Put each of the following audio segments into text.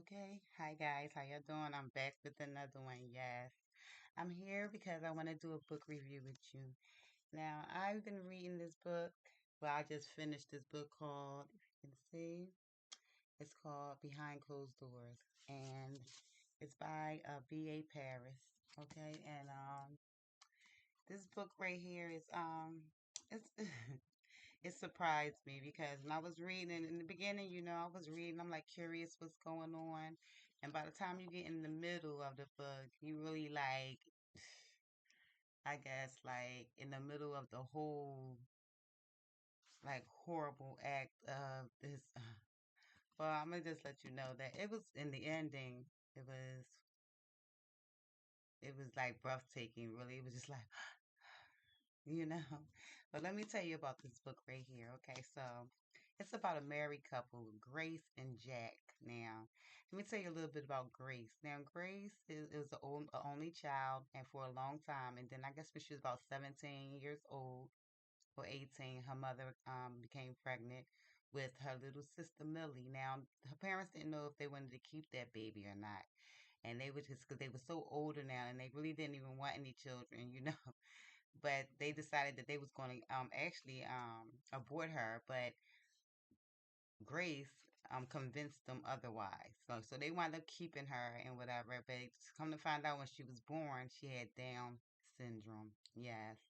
Okay. Hi guys, how y'all doing? I'm back with another one. Yes. I'm here because I want to do a book review with you. Now, I've been reading this book. Well, I just finished this book called, if you can see, it's called Behind Closed Doors. And it's by B.A. Paris. Okay. And this book right here is it's it surprised me because when I was reading in the beginning, I was reading, I'm like curious what's going on. And by the time you get in the middle of the book, you really like, I guess, like in the middle of the whole, like, horrible act of this. Well, I'm gonna just let you know that it was in the ending, it was, it was like breathtaking, really. It was just like, you know. But let me tell you about this book right here. Okay, so it's about a married couple, Grace and Jack. Now, let me tell you a little bit about Grace. Now, Grace is a only child, and for a long time, and then I guess when she was about 17 years old or 18, her mother became pregnant with her little sister Millie. Now, her parents didn't know if they wanted to keep that baby or not. And they were just because they were so older now, and they really didn't even want any children, but they decided that they was going to actually abort her, but Grace convinced them otherwise. So they wound up keeping her and whatever, but come to find out when she was born, she had Down syndrome. Yes.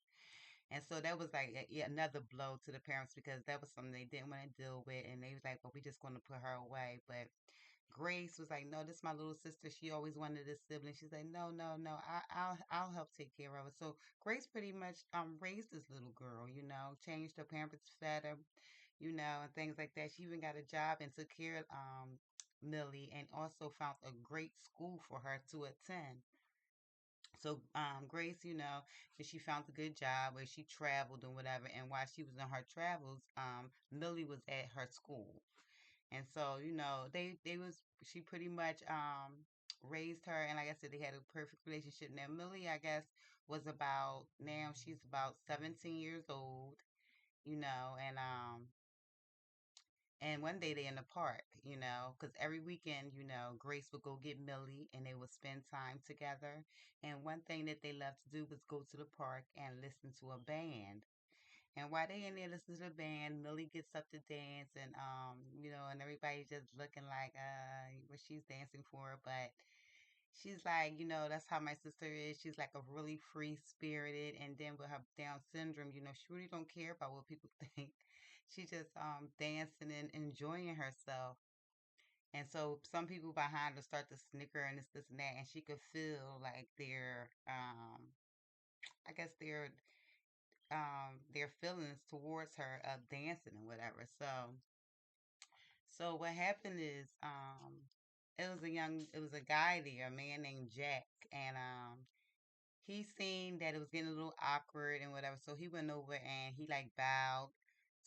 And so that was like yet another blow to the parents because that was something they didn't want to deal with, and they was like, "Well, we just going to put her away." But Grace was like, "No, this is my little sister. She always wanted a sibling." She's like, "No, no, no. I'll help take care of her." So Grace pretty much raised this little girl, changed her pampers, fed her, and things like that. She even got a job and took care of Millie, and also found a great school for her to attend. So Grace, that she found a good job where she traveled and whatever. And while she was on her travels, Millie was at her school. And so, they was she pretty much raised her, and like I said, they had a perfect relationship. Now Millie, I guess, was about now she's about 17 years old, and one day they in the park, because every weekend, Grace would go get Millie and they would spend time together. And one thing that they loved to do was go to the park and listen to a band. And while they in there listening to the band, Millie gets up to dance, and and everybody's just looking like what she's dancing for. But she's like, that's how my sister is. She's like a really free spirited, and then with her Down syndrome, she really don't care about what people think. She's just dancing and enjoying herself. And so some people behind her start to snicker and this and that, and she could feel like I guess their feelings towards her of dancing and whatever. So what happened is it was a guy there, a man named Jack, and he seen that it was getting a little awkward and whatever, so he went over and he like bowed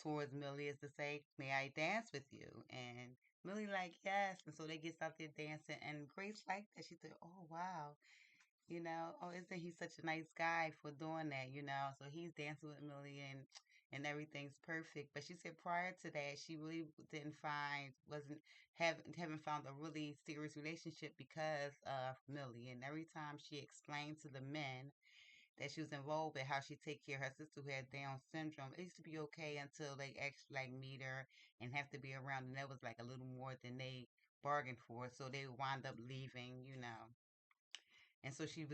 towards Millie as to say, "May I dance with you?" And Millie like, "Yes." And so they get out there dancing, and Grace liked that. She said, "Oh wow." Oh, isn't he such a nice guy for doing that? So he's dancing with Millie, and everything's perfect. But she said prior to that, she really didn't find wasn't haven't found a really serious relationship because of Millie. And every time she explained to the men that she was involved with how she take care of her sister who had Down syndrome, it used to be okay until they actually like meet her and have to be around, and that was like a little more than they bargained for. So they wind up leaving. And so she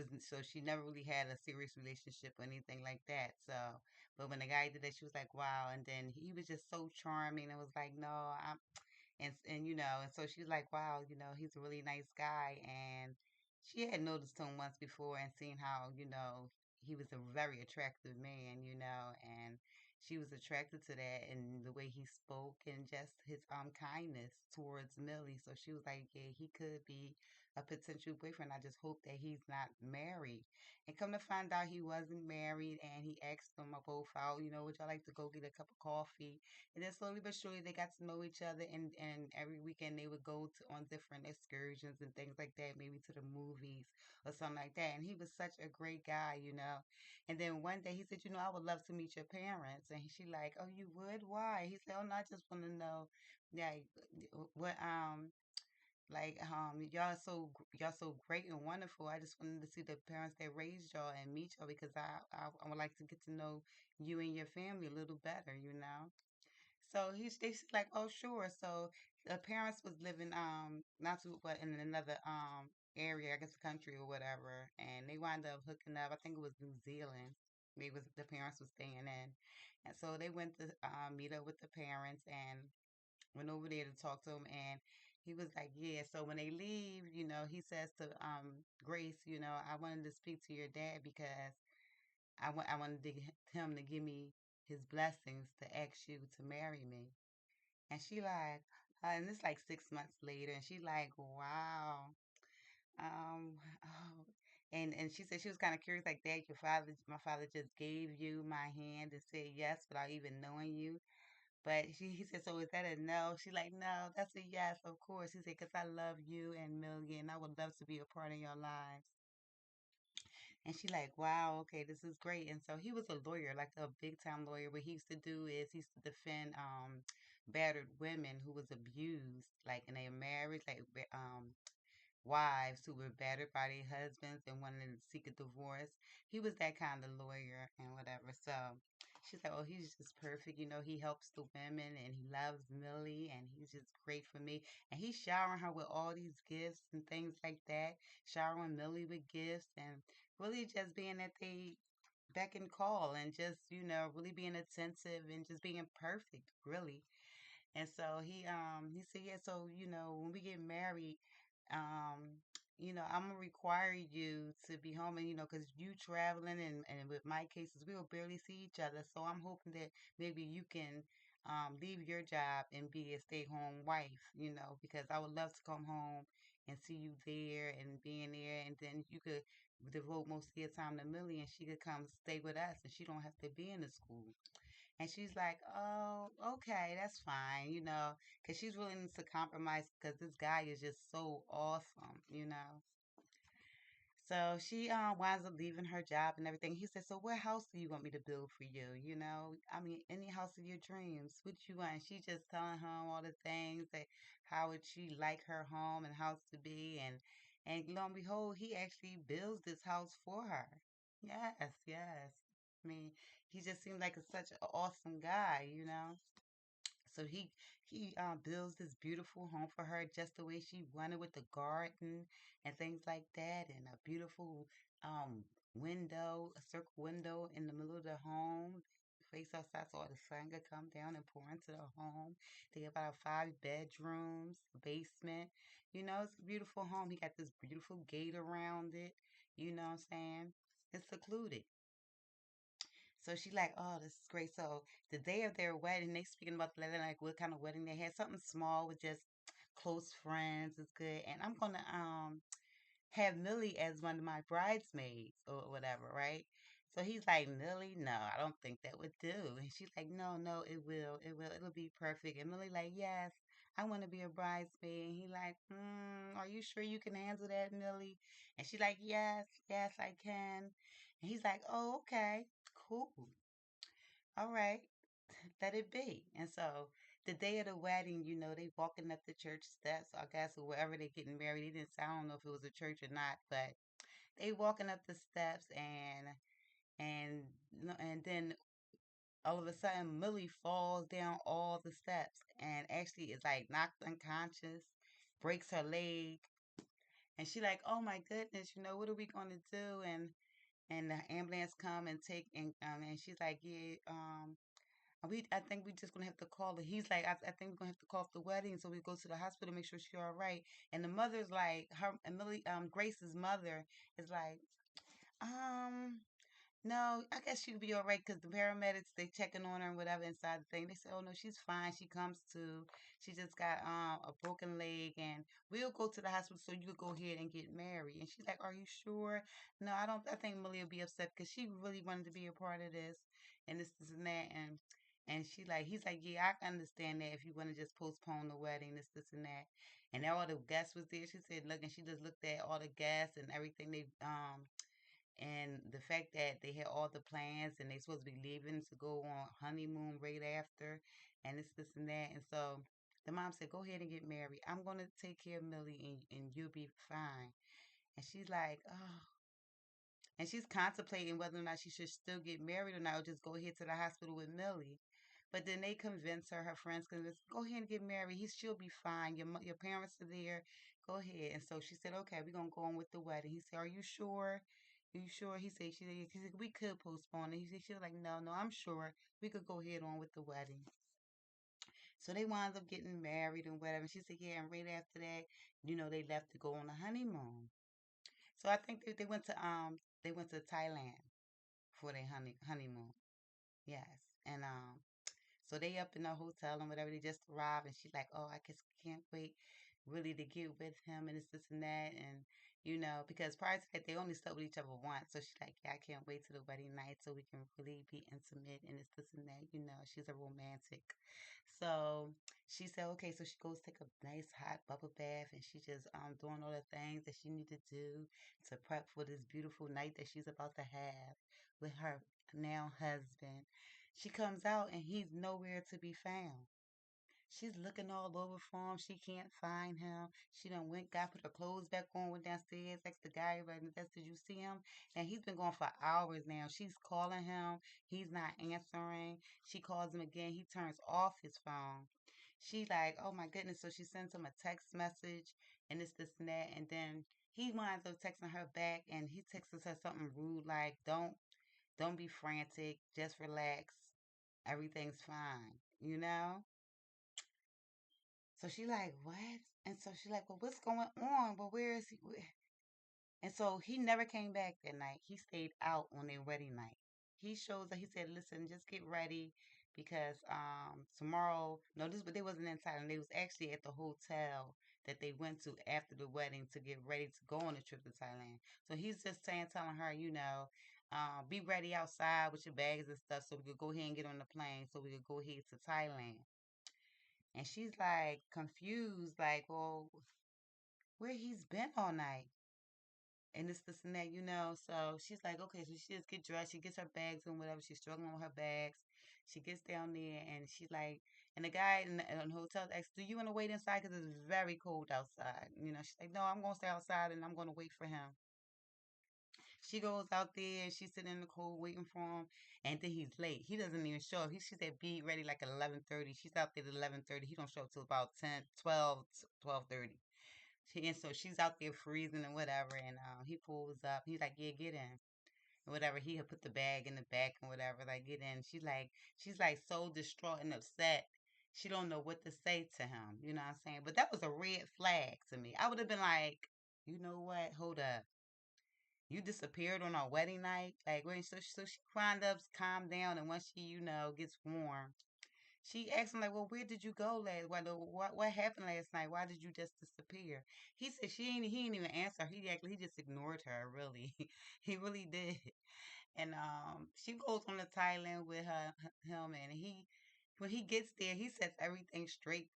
never really had a serious relationship or anything like that. So, but when the guy did that, she was like, wow. And then he was just so charming and was like, no, and so she was like, wow, he's a really nice guy. And she had noticed him once before and seen how, he was a very attractive man, and she was attracted to that and the way he spoke and just his kindness towards Millie. So she was like, yeah, he could be a potential boyfriend. I just hope that he's not married. And come to find out he wasn't married, and he asked them both out, would y'all like to go get a cup of coffee? And then slowly but surely they got to know each other, and every weekend they would go on different excursions and things like that, maybe to the movies or something like that. And he was such a great guy. And then one day he said, I would love to meet your parents. And she like, oh, you would? Why? He said, oh no, I just want to know, yeah, what Like, y'all so great and wonderful. I just wanted to see the parents that raised y'all and meet y'all because I would like to get to know you and your family a little better, you know. So they said like, oh sure. So the parents was living not too but in another area, I guess the country or whatever, and they wound up hooking up. I think it was New Zealand. They was the parents was staying in, and so they went to meet up with the parents and went over there to talk to him, and he was like, yeah. So when they leave, he says to Grace, I wanted to speak to your dad because I wanted him to give me his blessings to ask you to marry me. And she like, and it's like 6 months later, and she like, wow. Oh, and she said she was kind of curious, like that. My father just gave you my hand and said yes without even knowing you. But he said, so is that a no? She like, no, that's a yes, of course. He said, because I love you and Million. I would love to be a part of your lives. And she like, wow, okay, this is great. And so he was a lawyer, like a big time lawyer. What he used to do is he used to defend battered women who was abused, like in their marriage, like wives who were battered by their husbands and wanted to seek a divorce. He was that kind of lawyer and whatever. So she's like, oh, he's just perfect. He helps the women and he loves Millie and he's just great for me. And he's showering her with all these gifts and things like that, showering Millie with gifts and really just being that they beck and call and just, really being attentive and just being perfect, really. And so he said, yeah, so when we get married, um, I'm gonna require you to be home and because you traveling and with my cases, we will barely see each other. So I'm hoping that maybe you can leave your job and be a stay-home wife, because I would love to come home and see you there and being there, and then you could devote most of your time to Millie, and she could come stay with us, and she don't have to be in the school. And she's like, oh, okay, that's fine, because she's willing to compromise because this guy is just so awesome. So she winds up leaving her job and everything. He said, so what house do you want me to build for you? I mean, any house of your dreams. What you want? And she just telling him all the things that how would she like her home and house to be. And lo and behold, he actually builds this house for her. Yes, yes. I mean, he just seemed like such an awesome guy. So he builds this beautiful home for her just the way she wanted with the garden and things like that, and a beautiful um window, a circle window in the middle of the home. Face outside so all the sun could come down and pour into the home. They have about 5 bedrooms, a basement. It's a beautiful home. He got this beautiful gate around it. You know what I'm saying? It's secluded. So she like, oh, this is great. So the day of their wedding, they speaking about the wedding, like what kind of wedding they had. Something small with just close friends is good. And I'm gonna have Millie as one of my bridesmaids or whatever, right? So he's like, Millie, no, I don't think that would do. And she's like, no, no, it will, it'll be perfect. And Millie like, yes, I want to be a bridesmaid. And he like, are you sure you can handle that, Millie? And she like, yes, yes, I can. And he's like, oh, okay, cool, all right, let it be. And so the day of the wedding, they walking up the church steps, I guess, or wherever they getting married. They didn't say, I don't know if it was a church or not, but they walking up the steps and then all of a sudden Millie falls down all the steps and actually is like knocked unconscious, breaks her leg, and she like, oh my goodness, what are we gonna do? And the ambulance come and take and she's like, yeah, I think we just gonna have to call it. He's like, I think we're gonna have to call off the wedding, so we go to the hospital, make sure she's all right. And the mother's like, her Emily, Grace's mother is like, um, no, I guess she'll be all right because the paramedics they checking on her and whatever inside the thing. They say, oh no, she's fine. She comes to. She just got a broken leg, and we'll go to the hospital so you could go ahead and get married. And she's like, are you sure? No, I don't. I think Millie will be upset because she really wanted to be a part of this, and this and that, and she like he's like, yeah, I can understand that if you want to just postpone the wedding, this and that. And all the guests was there. She said, look, and she just looked at all the guests and everything they and the fact that they had all the plans and they supposed to be leaving to go on honeymoon right after and this and that. And so The mom said, "Go ahead and get married. I'm gonna take care of Millie, and you'll be fine." And she's like, "Oh." And she's contemplating whether or not she should still get married or not, or just go ahead to the hospital with Millie. But then they convince her, her friends convince, "Go ahead and get married. She'll be fine. Your parents are there. Go ahead." And so she said, "Okay, we're gonna go on with the wedding." He said, "Are you sure? Are you sure?" He said, "We could postpone it." She was like, "No, no, I'm sure we could go ahead on with the wedding." So they wound up getting married and whatever. And she said, "Yeah." And right after that, they left to go on a honeymoon. So I think they went to Thailand for their honeymoon. Yes. And so they up in the hotel and whatever. They just arrived, and she's like, "Oh, I just can't wait, really, to get with him and this and that." And because prior to that, they only slept with each other once. So she's like, "Yeah, I can't wait to the wedding night so we can really be intimate and this and that." She's a romantic. So she said, "Okay." So she goes take a nice hot bubble bath, and she just doing all the things that she need to do to prep for this beautiful night that she's about to have with her now husband. She comes out and he's nowhere to be found. She's looking all over for him. She can't find him. She done went, got put her clothes back on, went downstairs, asked the guy right in the desk, "Did you see him?" And he's been gone for hours now. She's calling him. He's not answering. She calls him again. He turns off his phone. She like, "Oh my goodness." So she sends him a text message and this and that. And then he winds up texting her back, and he texts her something rude like, don't be frantic. Just relax. Everything's fine. You know? So she like, "What?" And so she like, "Well, what's going on? Well, where is he?" And so he never came back that night. He stayed out on their wedding night. He shows up. He said, "Listen, just get ready because tomorrow." No, they wasn't in Thailand. They was actually at the hotel that they went to after the wedding to get ready to go on a trip to Thailand. So he's just telling her, be ready outside with your bags and stuff so we could go ahead and get on the plane so we could go ahead to Thailand. And she's like confused, like, "Well, where he's been all night?" And this and that. So she's like, "Okay." So she just get dressed. She gets her bags and whatever. She's struggling with her bags. She gets down there and she's like, and the guy in the hotel asks, "Do you want to wait inside? Because it's very cold outside." She's like, "No, I'm going to stay outside and I'm going to wait for him." She goes out there and she's sitting in the cold waiting for him. And then he's late. He doesn't even show up. She said, "Be ready like at 11:30." She's out there at 11:30. He don't show up till about 10, 12, 12:30. And so she's out there freezing and whatever. And he pulls up. He's like, "Yeah, get in." And whatever. He had put the bag in the back and whatever. Like, get in. She's like so distraught and upset. She don't know what to say to him. You know what I'm saying? But that was a red flag to me. I would have been like, "You know what? Hold up. You disappeared on our wedding night." Like, when so she wind up calm down, and once she gets warm, she asked him like, "Well, where did you go last? What happened last night? Why did you just disappear?" He said he ain't even answer. He just ignored her. Really, he really did. And she goes on to Thailand with him, and when he gets there, he sets everything straight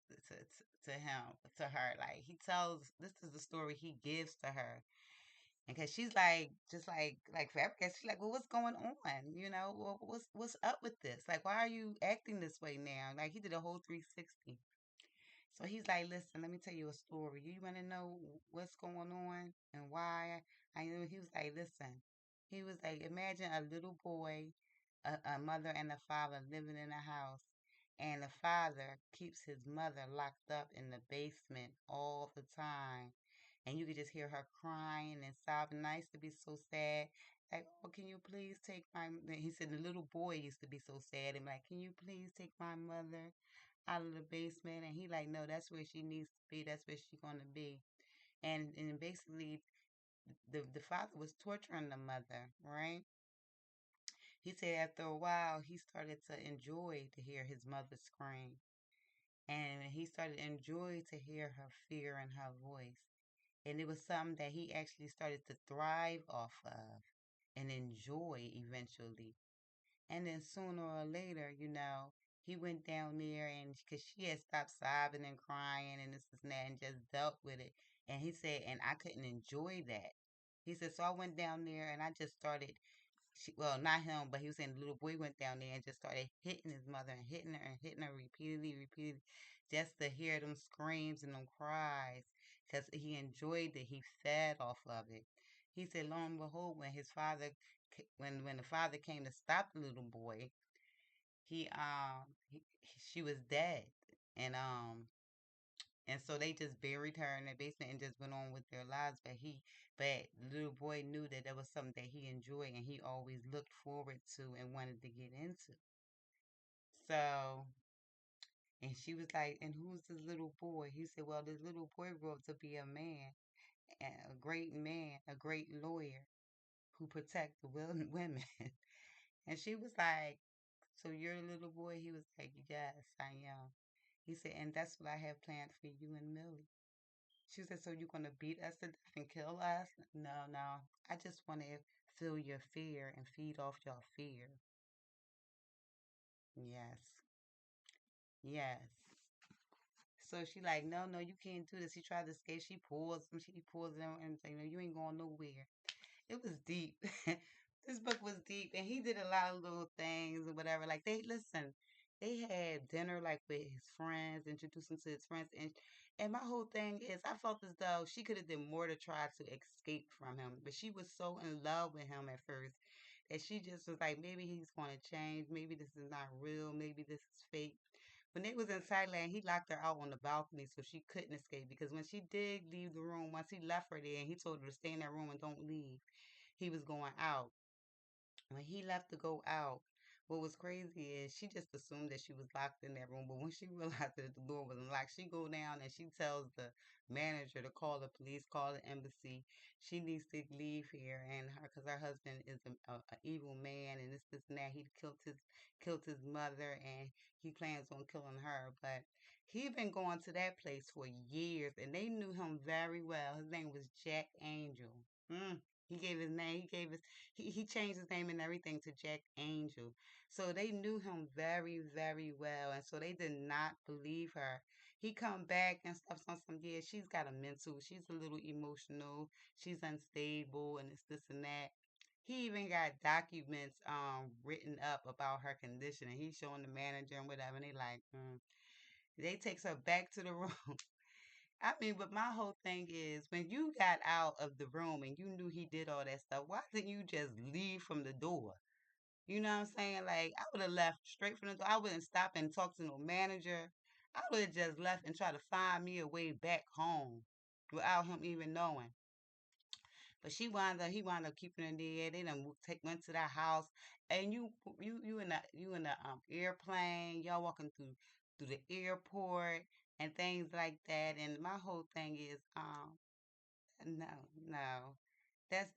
to him to her. Like, he tells, this is the story he gives to her. And cause she's like, just like forever. She's like, "Well, what's going on? What's up with this? Like, why are you acting this way now?" Like, he did a whole 360. So he's like, "Listen, let me tell you a story. You want to know what's going on and why?" I knew. He was like, "Listen." He was like, "Imagine a little boy, a mother and a father living in a house, and the father keeps his mother locked up in the basement all the time, and you could just hear her crying and sobbing. And I used to be so sad. Like, 'Oh, can you please take my?'" He said the little boy used to be so sad and like, "Can you please take my mother out of the basement?" And he like, "No, that's where she needs to be. That's where she's gonna be." And basically, the father was torturing the mother, right? He said after a while, he started to enjoy to hear his mother scream, and he started to enjoy to hear her fear in her voice. And it was something that he actually started to thrive off of and enjoy eventually. And then sooner or later, he went down there, and because she had stopped sobbing and crying and this and that and just dealt with it. And he said, and I couldn't enjoy that. He said, so I went down there and I just started, well, not him, but he was saying the little boy went down there and just started hitting his mother and hitting her repeatedly, repeatedly, just to hear them screams and them cries, because he enjoyed it. He fed off of it. He said, lo and behold, when his father, when the father came to stop the little boy, she was dead, and so they just buried her in the basement and just went on with their lives. But the little boy knew that that was something that he enjoyed and he always looked forward to and wanted to get into. So, and she was like, "And who's this little boy?" He said, "Well, this little boy grew up to be a man, a great man, a great lawyer who protect the women." And she was like, "So you're a little boy?" He was like, "Yes, I am." He said, "And that's what I have planned for you and Millie." She said, "So you're gonna beat us to death and kill us?" No, no. I just want to feel your fear and feed off your fear. Yes. Yes. So she like, "No, no, you can't do this." He tried to escape. She pulls him. She pulls him and say, "No, you ain't going nowhere." It was deep. This book was deep, and he did a lot of little things and whatever. Like they listen, they had dinner like with his friends, introduced him to his friends, and my whole thing is, I felt as though she could have done more to try to escape from him, but she was so in love with him at first that she just was like, maybe he's going to change, maybe this is not real, maybe this is fake. When they was in Thailand, he locked her out on the balcony so she couldn't escape, because when she did leave the room, once he left her there and he told her to stay in that room and don't leave, he was going out. When he left to go out, what was crazy is she just assumed that she was locked in that room. But when she realized that the door wasn't locked, she go down and she tells the manager to call the police, call the embassy. She needs to leave here, and her because her husband is a evil man, and this and that. He killed his mother, and he plans on killing her. But he been going to that place for years, and they knew him very well. His name was Jack Angel. Mm. He gave his name. He changed his name and everything to Jack Angel. So they knew him very, very well. And so they did not believe her. He come back and stuff some yeah, she's got a mental, she's a little emotional, she's unstable and it's this and that. He even got documents written up about her condition and he's showing the manager and whatever and they like, they takes her back to the room. I mean, but my whole thing is when you got out of the room and you knew he did all that stuff, why didn't you just leave from the door? You know what I'm saying? Like, I would have left straight from the door. I wouldn't stop and talk to no manager. I would have just left and tried to find me a way back home without him even knowing. But he wound up keeping her there. They done went to that house, and you in the airplane. Y'all walking through the airport and things like that. And my whole thing is no, no. That's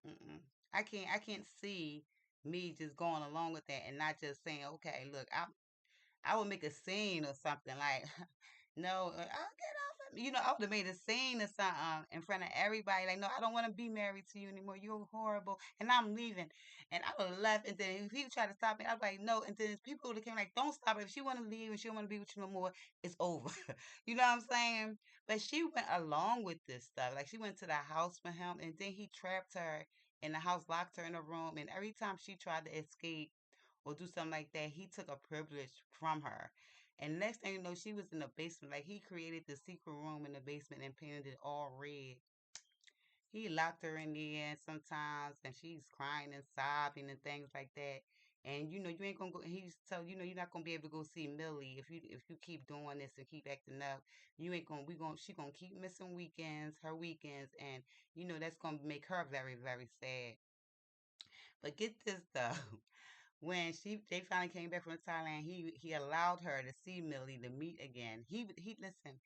mm-mm. I can't see me just going along with that and not just saying, okay, look, I would make a scene or something like, no, I'll get off of me. I would have made a scene or something in front of everybody. Like, no, I don't want to be married to you anymore. You're horrible. And I'm leaving. And I would have left. And then if he tried to stop me, I'd be like, no. And then people would have came like, don't stop it. If she want to leave and she don't want to be with you no more, it's over. You know what I'm saying? But she went along with this stuff. Like, she went to the house with him. And then he trapped her in the house, locked her in a room. And every time she tried to escape, or do something like that, he took a privilege from her. And next thing you know, she was in the basement. Like he created the secret room in the basement and painted it all red. He locked her in there sometimes, and she's crying and sobbing and things like that. And you ain't gonna go. He used to tell you're not gonna be able to go see Millie if you keep doing this and keep acting up. You ain't gonna we gonna she gonna keep missing her weekends, and that's gonna make her very very sad. But get this though, when they finally came back from Thailand, he allowed her to see Millie to meet again. He listen.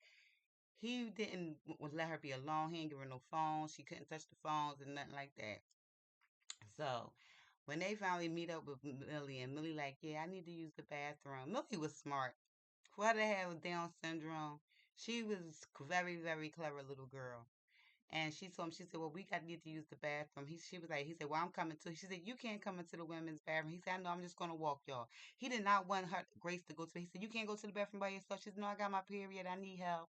He didn't let her be alone. He didn't give her no phone. She couldn't touch the phones and nothing like that. So when they finally meet up with Millie, and Millie like, yeah, I need to use the bathroom. Millie was smart. For her to have Down syndrome, she was very very clever little girl. And she told him, she said, well, we got need to use the bathroom. He said, well, I'm coming too. She said, you can't come into the women's bathroom. He said, I know, I'm just going to walk y'all. He did not want her, Grace, to go to, he said, you can't go to the bathroom by yourself. She said, no, I got my period. I need help.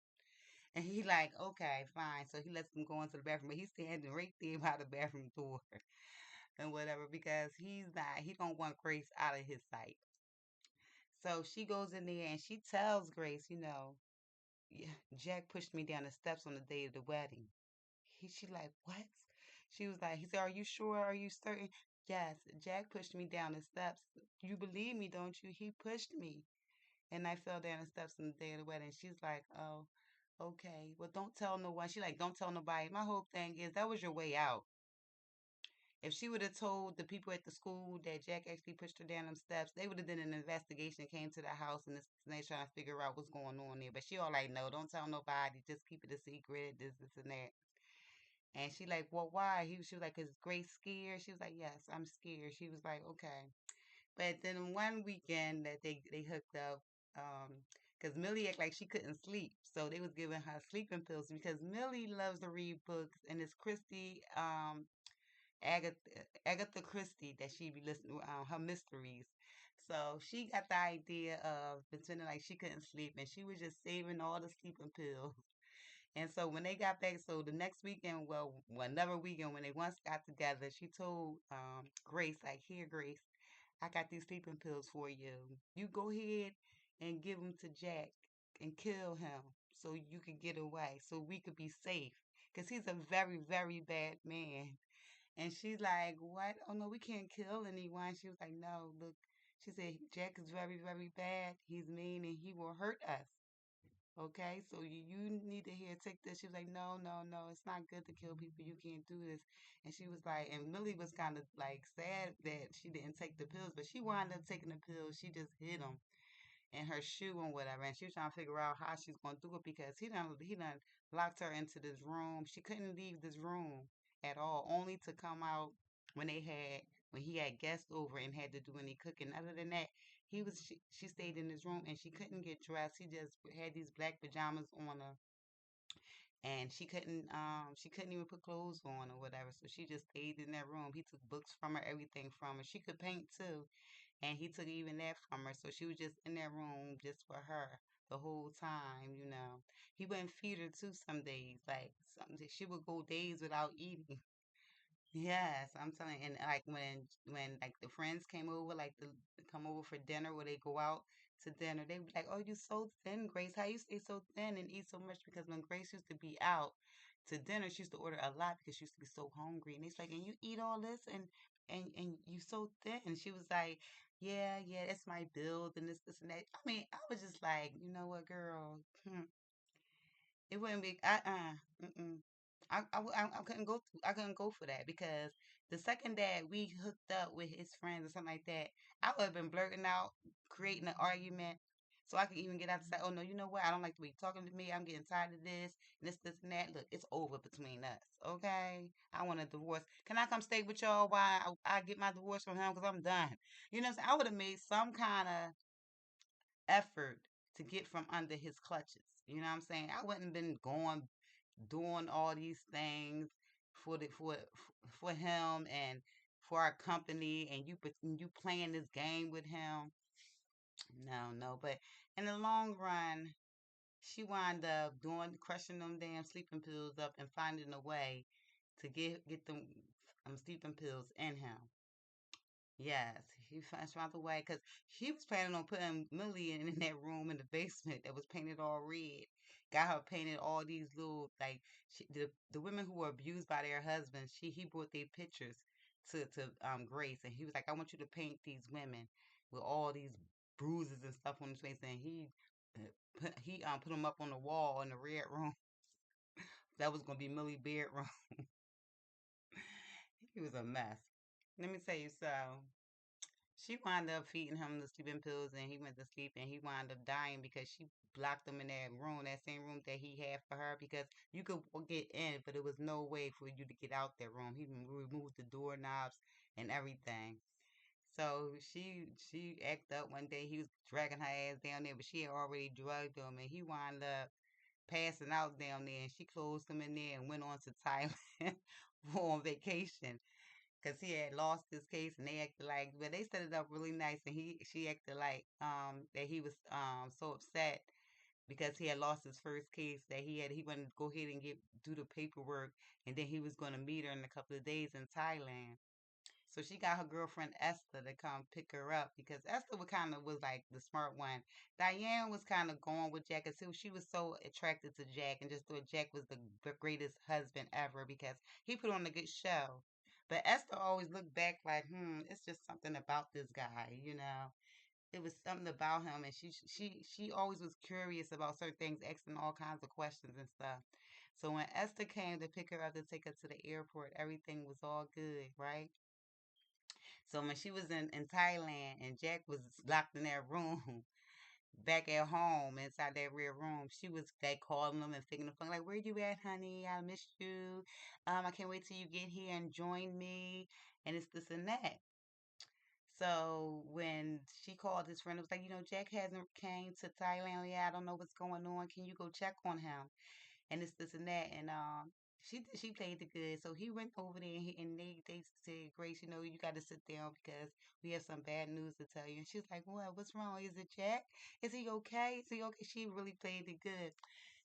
And he like, okay, fine. So he lets them go into the bathroom, but he's standing right there by the bathroom door and whatever because he don't want Grace out of his sight. So she goes in there and she tells Grace, yeah, Jack pushed me down the steps on the day of the wedding. She like, what? She was like, he said, are you sure? Are you certain? Yes, Jack pushed me down the steps. You believe me, don't you? He pushed me. And I fell down the steps on the day of the wedding. She's like, oh, okay. Well, don't tell no one. She like, don't tell nobody. My whole thing is that was your way out. If she would have told the people at the school that Jack actually pushed her down them steps, they would have done an investigation, came to the house, and they trying to figure out what's going on there. But she all like, no, don't tell nobody. Just keep it a secret. This, and that. And she like, well, why? She was like, is Grace scared? She was like, yes, I'm scared. She was like, okay. But then one weekend that they hooked up, because Millie act like she couldn't sleep, so they was giving her sleeping pills because Millie loves to read books, and it's Christie, Agatha Christie that she be listening her mysteries. So she got the idea of pretending like she couldn't sleep, and she was just saving all the sleeping pills. And so when they got back, so the next weekend, well, another weekend when they once got together, she told Grace, like, here, Grace, I got these sleeping pills for you. You go ahead and give them to Jack and kill him so you could get away, so we could be safe. Because he's a very, very bad man. And she's like, what? Oh, no, we can't kill anyone. She was like, no, look. She said, Jack is very, very bad. He's mean and he will hurt us. Okay, so you need to hear take this. She was like, no, no, no, it's not good to kill people. You can't do this. And she was like, and Millie was kind of like sad that she didn't take the pills, but she wound up taking the pills. She just hid them in her shoe and whatever. And she was trying to figure out how she's gonna do it because he done locked her into this room. She couldn't leave this room at all, only to come out when they had when he had guests over and had to do any cooking. Other than that, she stayed in this room and she couldn't get dressed. She just had these black pajamas on her and she couldn't even put clothes on or whatever. So she just stayed in that room. He took books from her, everything from her. She could paint too, and he took even that from her. So she was just in that room just for her the whole time. He wouldn't feed her too some days. Like she would go days without eating. Yes, I'm telling you, and like when like the friends came over, like the come over for dinner, where they go out to dinner, they be like, "Oh, you so thin, Grace. How you stay so thin and eat so much?" Because when Grace used to be out to dinner, she used to order a lot because she used to be so hungry. And it's like, "And you eat all this and you so thin?" And she was like, "Yeah, yeah, it's my build and this and that." I mean, I was just like, you know what, girl? It wouldn't be. Mm-mm. I couldn't go. I couldn't go for that because the second that we hooked up with his friends or something like that, I would have been blurting out, creating an argument, so I could even get out and say, "Oh no, you know what? I don't like the way you're talking to me. I'm getting tired of this, and that. Look, it's over between us. Okay? I want a divorce. Can I come stay with y'all while I get my divorce from him? Because I'm done. You know, what I'm saying? I would have made some kind of effort to get from under his clutches. You know what I'm saying? I wouldn't have been going doing all these things for for him and for our company, and you playing this game with him. No, no. But in the long run, she wound up doing crushing them damn sleeping pills up and finding a way to get them sleeping pills in him. Yes, he found a way because he was planning on putting Millie in that room in the basement that was painted all red. Got her painted all these little like the women who were abused by their husbands. He brought their pictures to Grace, and he was like, "I want you to paint these women with all these bruises and stuff on his face." And he put them up on the wall in the red room. That was gonna be Millie's bedroom. He was a mess. Let me tell you so. She wound up feeding him the sleeping pills and he went to sleep and he wound up dying because she blocked him in that room, that same room that he had for her because you could get in, but there was no way for you to get out that room. He removed the doorknobs and everything. So she acted up one day. He was dragging her ass down there, but she had already drugged him and he wound up passing out down there and she closed him in there and went on to Thailand on vacation because he had lost his case and they acted like, but they set it up really nice and she acted like that he was so upset because he had lost his first case that he wanted to go ahead and get do the paperwork and then he was going to meet her in a couple of days in Thailand. So she got her girlfriend Esther to come pick her up because Esther was kind of was like the smart one. Diane was kind of going with Jack until she was so attracted to Jack and just thought Jack was the greatest husband ever because he put on a good show. But Esther always looked back like, it's just something about this guy, you know. It was something about him, and she always was curious about certain things, asking all kinds of questions and stuff. So when Esther came to pick her up to take her to the airport, everything was all good, right? So when she was in Thailand and Jack was locked in that room back at home inside that red room, she was like calling him and picking the phone, like, "Where you at, honey? I missed you. I can't wait till you get here and join me." And it's this and that. So when she called his friend, it was like, Jack hasn't came to Thailand yet. I don't know what's going on. Can you go check on him? And it's this and that. And she played the good. So he went over there and they said, Grace, you got to sit down because we have some bad news to tell you. And she's like, what? What's wrong? Is it Jack? Is he okay? Is he okay? She really played it good.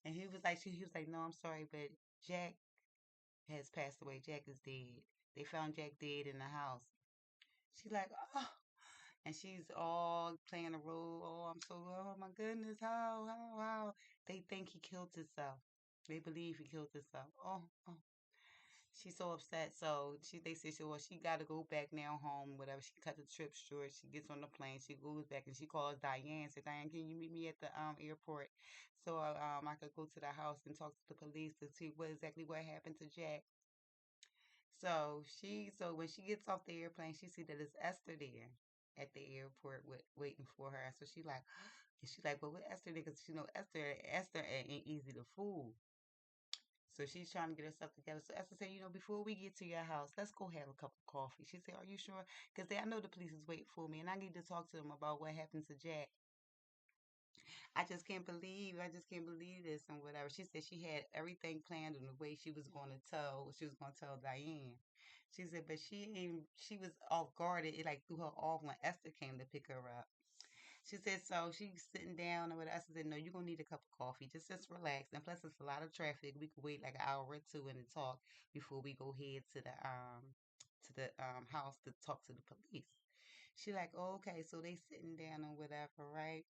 And he was like, no, I'm sorry, but Jack has passed away. Jack is dead. They found Jack dead in the house. She's like, oh, and she's all playing a role. Oh my goodness, how? They think he killed himself. They believe he killed himself. Oh. She's so upset. So they say she got to go back now home, whatever. She cut the trip short. She gets on the plane. She goes back and she calls Diane. Said, Diane, can you meet me at the airport so I could go to the house and talk to the police to see what happened to Jack. So when she gets off the airplane, she see that it's Esther there at the airport waiting for her. So she's like, but what Esther there? Because Esther ain't easy to fool. So she's trying to get herself together. So Esther said, before we get to your house, let's go have a cup of coffee. She said, are you sure? Because I know the police is waiting for me, and I need to talk to them about what happened to Jack. I just can't believe this and whatever. She said she had everything planned in the way she was going to tell Diane. She said, but she was off guard. It like threw her off when Esther came to pick her up. She said, so she's sitting down and with Esther said, no, you're going to need a cup of coffee. Just relax. And plus, it's a lot of traffic. We could wait like an hour or two and talk before we go head to the house to talk to the police. She like, oh, okay, so they sitting down and whatever, right?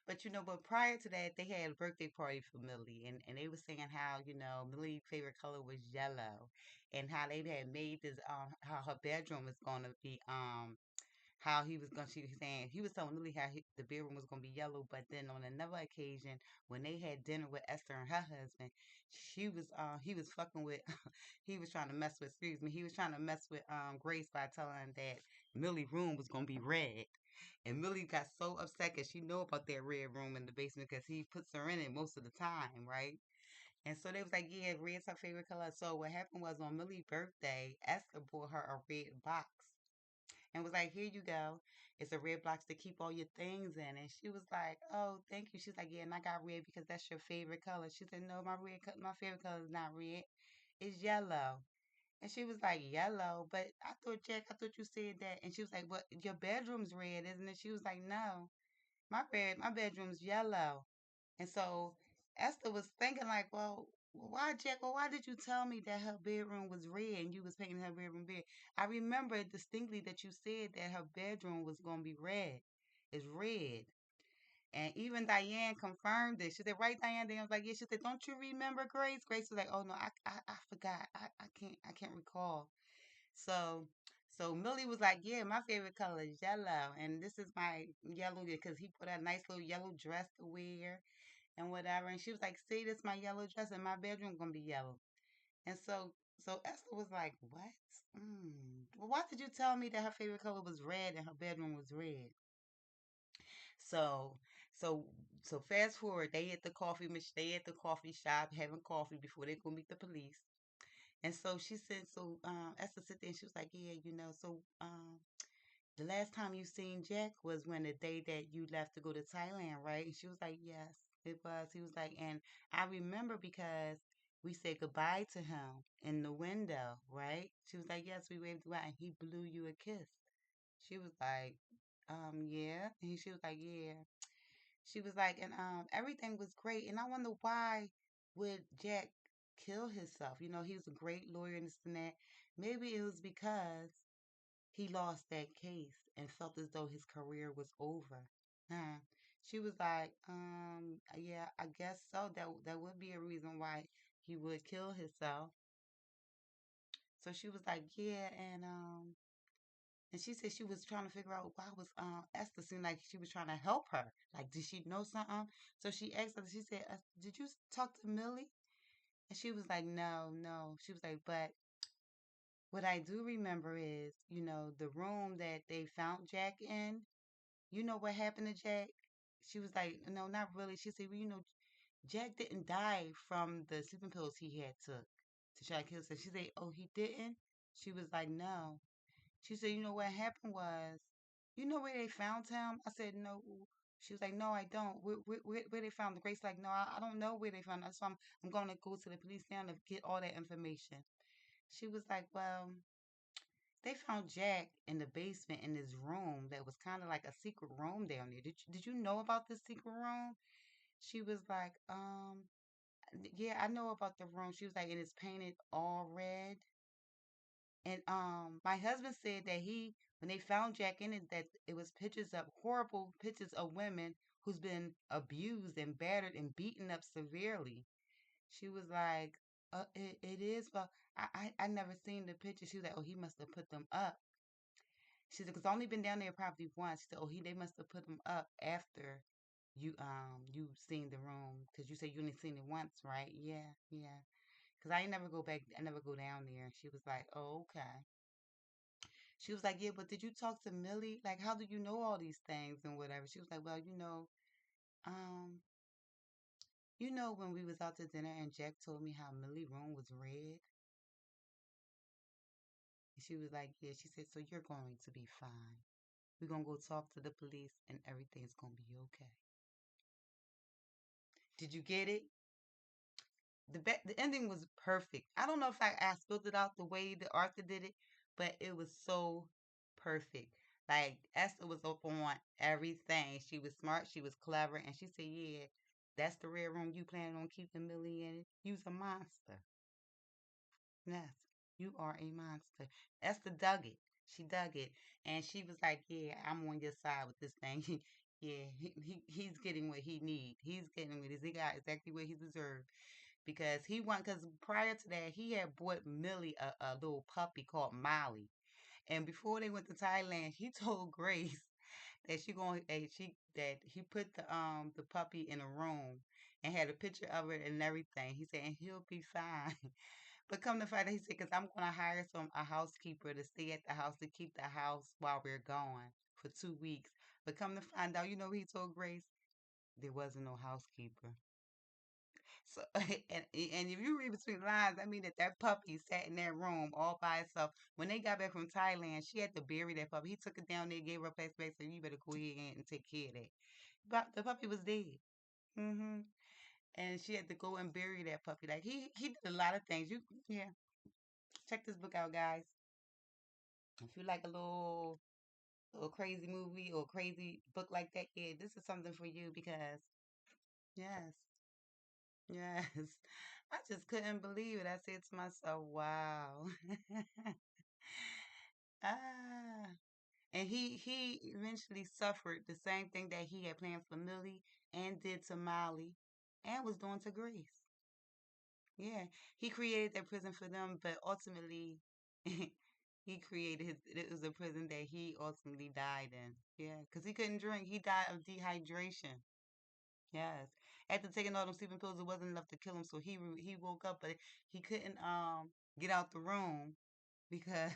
But prior to that, they had a birthday party for Millie, and they were saying how, Millie's favorite color was yellow, and how they had made this, how her bedroom was going to be, how she was saying, he was telling Millie how the bedroom was going to be yellow, but then on another occasion, when they had dinner with Esther and her husband, he was fucking with, he was trying to mess with, Grace by telling that Millie's room was going to be red. And Millie got so upset because she know about that red room in the basement because he puts her in it most of the time, right? And so they was like, yeah, red's her favorite color. So what happened was on Millie's birthday, Esther bought her a red box and was like, here you go. It's a red box to keep all your things in. And she was like, oh, thank you. She's like, yeah, and I got red because that's your favorite color. She said, no, my favorite color is not red. It's yellow. And she was like, yellow, but I thought you said that. And she was like, what, your bedroom's red, isn't it? She was like, no. My bedroom's yellow. And so Esther was thinking like, well, why, Jack? Well, why did you tell me that her bedroom was red and you was painting her bedroom red? I remember distinctly that you said that her bedroom was gonna be red. It's red. And even Diane confirmed it. She said, right, Diane? Diane was like, yeah. She said, don't you remember, Grace? Grace was like, oh no, I forgot. I can't recall. So so Millie was like, yeah, my favorite color is yellow. And this is my yellow because he put a nice little yellow dress to wear and whatever. And she was like, see, this my yellow dress and my bedroom gonna be yellow. And so Esther was like, what? Well, why did you tell me that her favorite color was red and her bedroom was red? So so so fast forward, they at the coffee shop having coffee before they go meet the police. And so she said, so Esther sit there and she was like, yeah, the last time you seen Jack was when the day that you left to go to Thailand, right? And she was like, yes, it was. He was like, and I remember because we said goodbye to him in the window, right? She was like, yes, we waved goodbye, and he blew you a kiss. She was like, yeah. And she was like, yeah. She was like, and everything was great. And I wonder why would Jack kill himself? He was a great lawyer and this and that. Maybe it was because he lost that case and felt as though his career was over. Huh. She was like, yeah, I guess so. That would be a reason why he would kill himself. So she was like, yeah, and she said she was trying to figure out why was Esther seemed like she was trying to help her. Like, did she know something? So she asked her, she said, did you talk to Millie? And she was like, no, no. She was like, but what I do remember is, the room that they found Jack in, you know what happened to Jack? She was like, no, not really. She said, well, Jack didn't die from the sleeping pills he had took to try to kill himself. She said, oh, he didn't? She was like, no. She said, what happened was, you know where they found him? I said, no. She was like, no, I don't. Where they found the Grace? Like, no, I don't know where they found it. So I'm going to go to the police now to get all that information. She was like, well, they found Jack in the basement in this room that was kind of like a secret room down there. Did you know about this secret room? She was like, yeah, I know about the room. She was like, and it's painted all red. And my husband said that when they found Jack in it, that it was pictures of horrible pictures of women who's been abused and battered and beaten up severely. She was like, it is, but I never seen the picture. She was like, oh, he must have put them up. She said, because I only been down there probably once. She said, oh, they must have put them up after you seen the room because you said you only seen it once, right? Yeah, yeah. Because I ain't never go back. I never go down there. And she was like, oh, okay. She was like, yeah, but did you talk to Millie? Like, how do you know all these things and whatever? She was like, well, um, when we was out to dinner and Jack told me how Millie room was red. And she was like, yeah. She said, so you're going to be fine. We're gonna go talk to the police and everything's gonna be okay. Did you get it? The ending was perfect. I don't know if I spilled it out the way that Arthur did it, but it was so perfect. Like Esther was up on everything. She was smart, she was clever, and she said, "Yeah, that's the red room you planning on keeping Millie in it. You's a monster. Yes, you are a monster." Esther dug it. She dug it, and she was like, "Yeah, I'm on your side with this thing." Yeah, he's getting what he need. He's getting what he got exactly what he deserved because because prior to that he had bought Millie a little puppy called Molly, and before they went to Thailand, he told Grace that that he put the puppy in a room and had a picture of it and everything. He said, and he'll be fine. But come to find out, he said, because I'm gonna hire a housekeeper to stay at the house to keep the house while we're gone for 2 weeks. But come to find out, he told Grace there wasn't no housekeeper. So and if you read between the lines, I mean that puppy sat in that room all by itself. When they got back from Thailand, she had to bury that puppy. He took it down there, gave her a place back, said you better go ahead and take care of that. But the puppy was dead. And she had to go and bury that puppy. Like he did a lot of things. Yeah, check this book out, guys. If you like a little crazy movie or crazy book like that, yeah, this is something for you because yes, yes. I just couldn't believe it. I said to myself, wow. Ah. And he eventually suffered the same thing that he had planned for Millie and did to Molly and was doing to Grace. Yeah. He created that prison for them, but ultimately it was a prison that he ultimately died in. Yeah, because he couldn't drink. He died of dehydration. Yes. After taking all them sleeping pills, it wasn't enough to kill him, so he woke up, but he couldn't get out the room because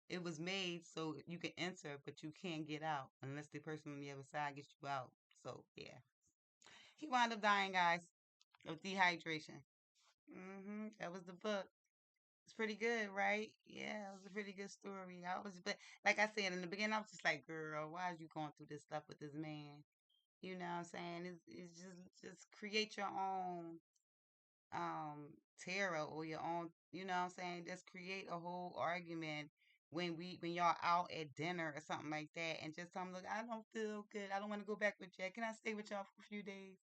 it was made so you can enter, but you can't get out unless the person on the other side gets you out. So yeah, he wound up dying, guys, of dehydration. That was the book. It's pretty good, right? Yeah, it was a pretty good story. But like I said in the beginning, I was just like, girl, why are you going through this stuff with this man? You know what I'm saying? It's just create your own terror or your own, you know what I'm saying? Just create a whole argument when y'all out at dinner or something like that and just tell them, look, I don't feel good. I don't want to go back with Jack. Can I stay with y'all for a few days?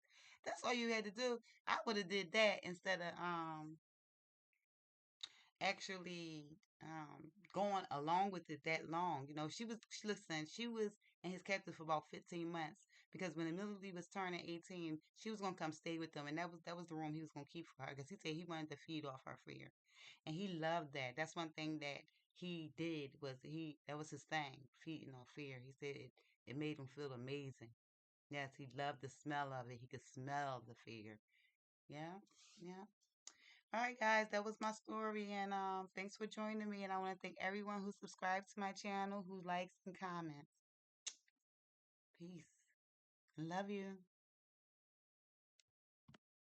That's all you had to do. I would have did that actually going along with it that long. You know, listen, she was in his captive for about 15 months because when Emily was turning 18, she was gonna come stay with them, and that was the room he was gonna keep for her because he said he wanted to feed off her fear, and he loved that. That's one thing that he did was he that was his thing, feeding on fear. He said it made him feel amazing. Yes, he loved the smell of it. He could smell the fear. Yeah, yeah. All right, guys, that was my story, and thanks for joining me. And I want to thank everyone who subscribes to my channel, who likes and comments. Peace. Love you.